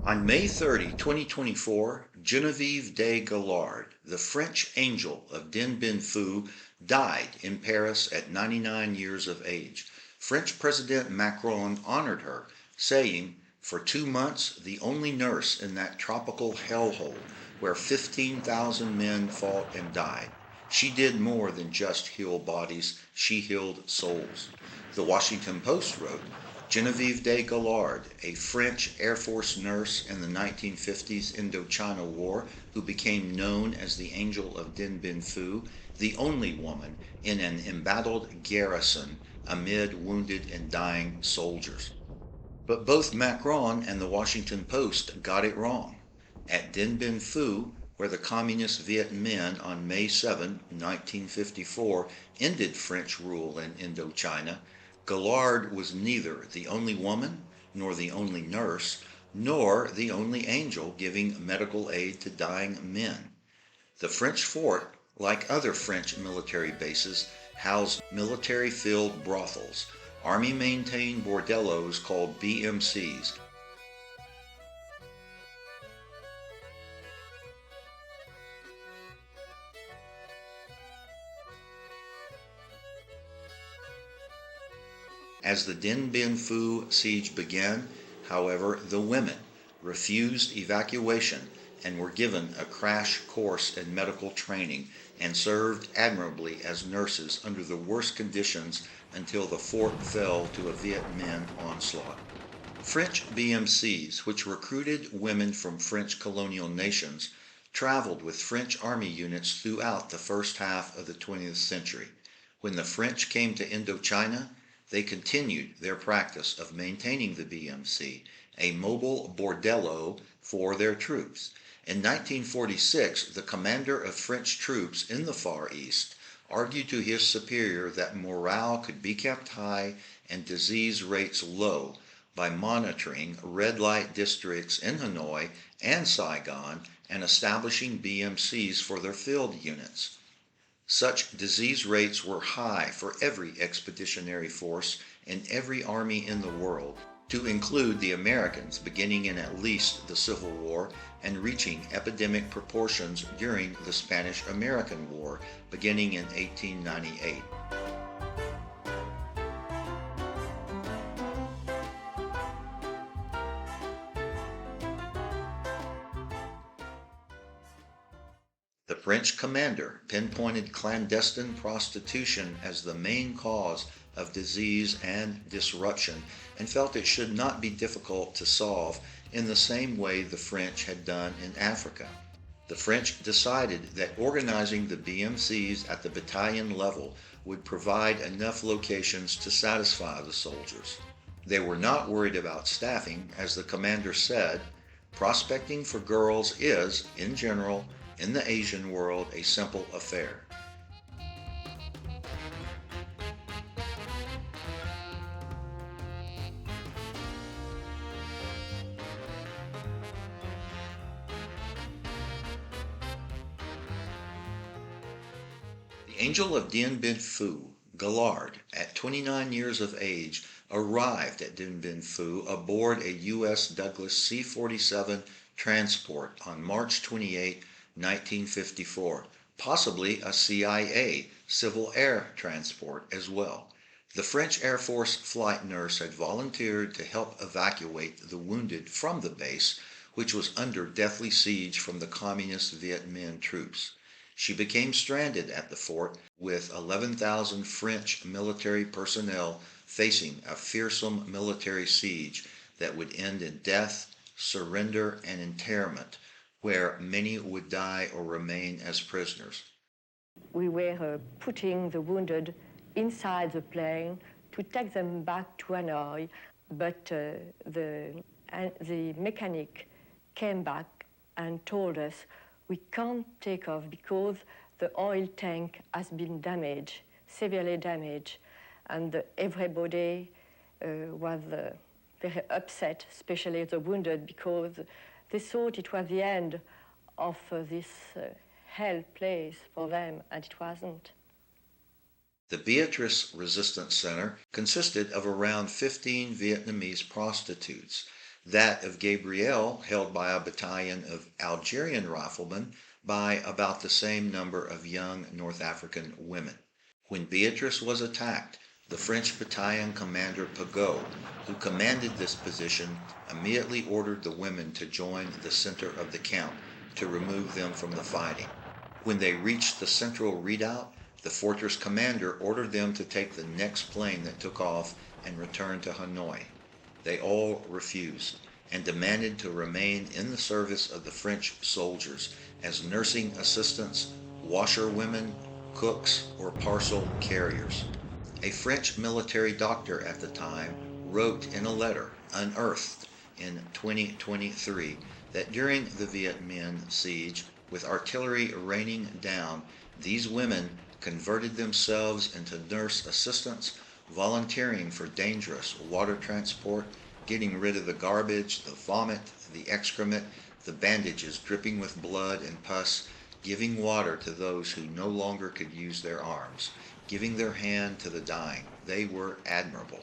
On May 30, 2024, Geneviève de Gallard, the French angel of Dien Bien Phu, died in Paris at 99 years of age. French President Macron honored her, saying, "For 2 months, the only nurse in that tropical hellhole where 15,000 men fought and died. She did more than just heal bodies, she healed souls." The Washington Post wrote, Geneviève de Galard, a French Air Force nurse in the 1950s Indochina War who became known as the Angel of Dien Bien Phu, the only woman in an embattled garrison amid wounded and dying soldiers. But both Macron and the Washington Post got it wrong. At Dien Bien Phu, where the Communist Viet Minh on May 7, 1954, ended French rule in Indochina, Gallard was neither the only woman, nor the only nurse, nor the only angel giving medical aid to dying men. The French fort, like other French military bases, housed military-filled brothels, Army-maintained bordellos called BMCs. As the Dien Bien Phu siege began, however, the women refused evacuation and were given a crash course in medical training and served admirably as nurses under the worst conditions until the fort fell to a Viet Minh onslaught. French BMCs, which recruited women from French colonial nations, traveled with French army units throughout the first half of the 20th century. When the French came to Indochina, they continued their practice of maintaining the BMC, a mobile bordello for their troops. In 1946, the commander of French troops in the Far East argued to his superior that morale could be kept high and disease rates low by monitoring red light districts in Hanoi and Saigon and establishing BMCs for their field units. Such disease rates were high for every expeditionary force in every army in the world, to include the Americans beginning in at least the Civil War and reaching epidemic proportions during the Spanish-American War beginning in 1898. The French commander pinpointed clandestine prostitution as the main cause of disease and disruption and felt it should not be difficult to solve in the same way the French had done in Africa. The French decided that organizing the BMCs at the battalion level would provide enough locations to satisfy the soldiers. They were not worried about staffing, as the commander said, "Prospecting for girls is, in general, in the Asian world, a simple affair." The Angel of Dien Bien Phu, Gallard, at 29 years of age, arrived at Dien Bien Phu aboard a U.S. Douglas C-47 transport on March 28, 1954, possibly a CIA civil air transport as well. The French Air Force flight nurse had volunteered to help evacuate the wounded from the base, which was under deathly siege from the Communist Viet Minh troops. She became stranded at the fort with 11,000 French military personnel facing a fearsome military siege that would end in death, surrender, and interment, where many would die or remain as prisoners. We were putting the wounded inside the plane to take them back to Hanoi, but the mechanic came back and told us we can't take off because the oil tank has been damaged, severely damaged, and everybody was very upset, especially the wounded, because they thought it was the end of this hell place for them, and it wasn't. The Beatrice Resistance Center consisted of around 15 Vietnamese prostitutes. that of Gabriel, held by a battalion of Algerian riflemen, by about the same number of young North African women. When Beatrice was attacked, the French battalion commander Pagot, who commanded this position, immediately ordered the women to join the center of the camp to remove them from the fighting. When they reached the central redoubt, the fortress commander ordered them to take the next plane that took off and return to Hanoi. They all refused and demanded to remain in the service of the French soldiers as nursing assistants, washerwomen, cooks, or parcel carriers. A French military doctor at the time wrote in a letter, unearthed in 2023, that during the Viet Minh siege, with artillery raining down, these women converted themselves into nurse assistants, volunteering for dangerous water transport, getting rid of the garbage, the vomit, the excrement, the bandages dripping with blood and pus, giving water to those who no longer could use their arms, giving their hand to the dying. They were admirable.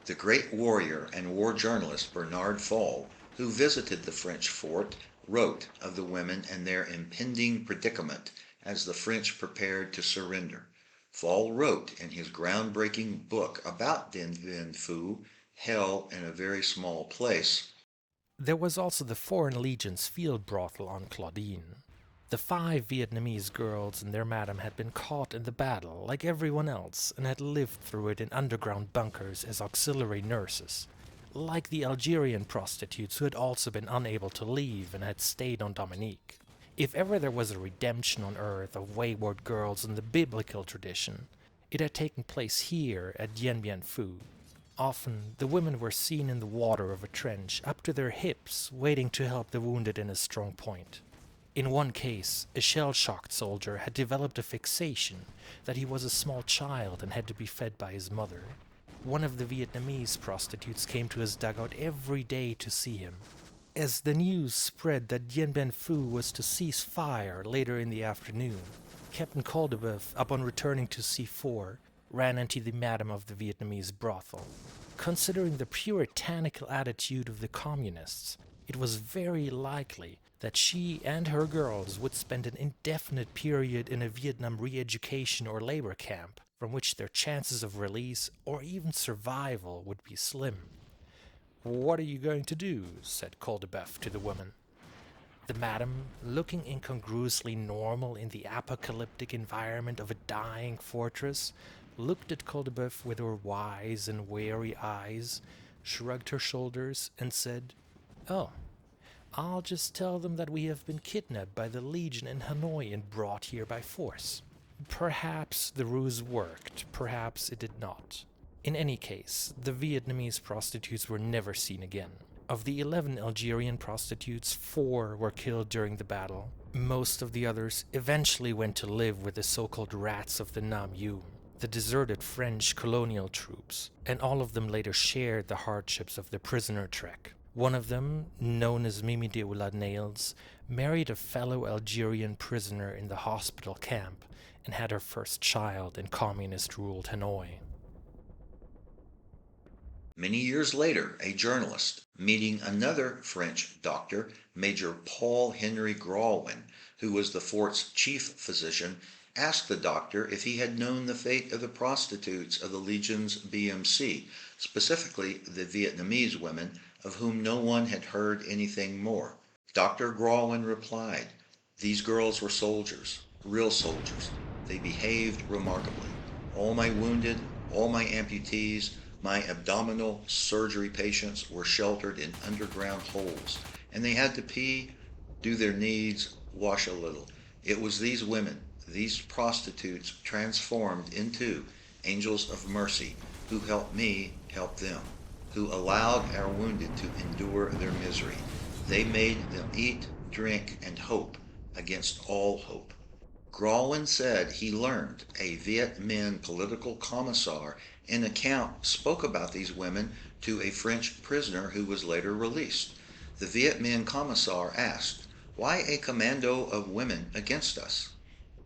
The great warrior and war journalist Bernard Fall, who visited the French fort, wrote of the women and their impending predicament as the French prepared to surrender. Fall wrote in his groundbreaking book about Dien Bien Phu, Hell in a Very Small Place. There was also the Foreign Legion's field brothel on Claudine. The 5 Vietnamese girls and their madam had been caught in the battle, like everyone else, and had lived through it in underground bunkers as auxiliary nurses, like the Algerian prostitutes who had also been unable to leave and had stayed on Dominique. If ever there was a redemption on earth of wayward girls in the biblical tradition, it had taken place here at Dien Bien Phu. Often, the women were seen in the water of a trench, up to their hips, waiting to help the wounded in a strong point. In one case, a shell-shocked soldier had developed a fixation that he was a small child and had to be fed by his mother. One of the Vietnamese prostitutes came to his dugout every day to see him. As the news spread that Dien Bien Phu was to cease fire later in the afternoon, Captain Coldebeuf, upon returning to C4, ran into the madam of the Vietnamese brothel. Considering the puritanical attitude of the communists, it was very likely that she and her girls would spend an indefinite period in a Vietnam re-education or labor camp, from which their chances of release or even survival would be slim. "What are you going to do?" said Coldebeuf to the woman. The madam, looking incongruously normal in the apocalyptic environment of a dying fortress, looked at Coldebeuf with her wise and wary eyes, shrugged her shoulders, and said, "Oh, I'll just tell them that we have been kidnapped by the Legion in Hanoi and brought here by force." Perhaps the ruse worked, perhaps it did not. In any case, the Vietnamese prostitutes were never seen again. Of the 11 Algerian prostitutes, 4 were killed during the battle. Most of the others eventually went to live with the so-called rats of the Nam Yu, the deserted French colonial troops, and all of them later shared the hardships of the prisoner trek. One of them, known as Mimi de Oulad Nails, married a fellow Algerian prisoner in the hospital camp and had her first child in communist-ruled Hanoi. Many years later, a journalist, meeting another French doctor, Major Paul Henry Grawin, who was the fort's chief physician, asked the doctor if he had known the fate of the prostitutes of the Legion's BMC, specifically the Vietnamese women, of whom no one had heard anything more. Dr. Grawin replied, "These girls were soldiers, real soldiers. They behaved remarkably. All my wounded, all my amputees, my abdominal surgery patients were sheltered in underground holes, and they had to pee, do their needs, wash a little. It was these women, these prostitutes transformed into angels of mercy, who helped me help them, who allowed our wounded to endure their misery. They made them eat, drink, and hope against all hope." Grawin said he learned a Viet Minh political commissar in account spoke about these women to a French prisoner who was later released. The Viet Minh commissar asked, "Why a commando of women against us?"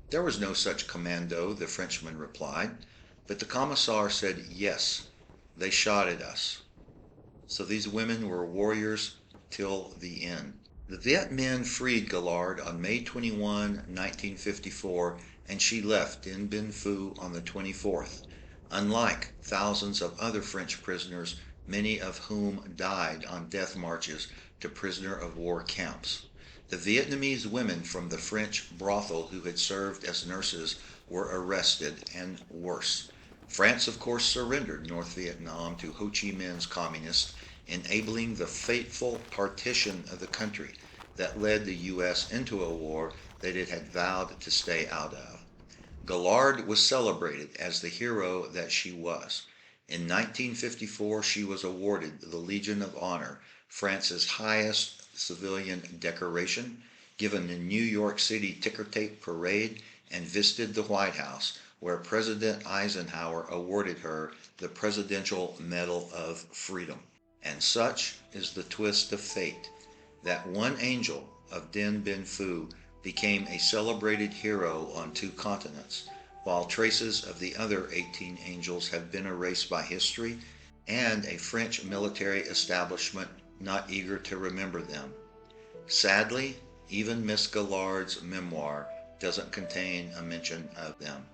"There was no such commando," the Frenchman replied, but the commissar said, "Yes, they shot at us." So these women were warriors till the end. The Viet Minh freed Gallard on May 21, 1954, and she left Dien Bien Phu on the 24th. Unlike thousands of other French prisoners, many of whom died on death marches to prisoner of war camps. The Vietnamese women from the French brothel who had served as nurses were arrested, and worse. France, of course, surrendered North Vietnam to Ho Chi Minh's communists, enabling the fateful partition of the country that led the U.S. into a war that it had vowed to stay out of. Gallard was celebrated as the hero that she was. In 1954, she was awarded the Legion of Honor, France's highest civilian decoration, given the New York City ticker tape parade, and visited the White House, where President Eisenhower awarded her the Presidential Medal of Freedom. And such is the twist of fate, that one angel of Dien Bien Phu became a celebrated hero on 2 continents, while traces of the other 18 angels have been erased by history and a French military establishment not eager to remember them. Sadly, even Miss Gallard's memoir doesn't contain a mention of them.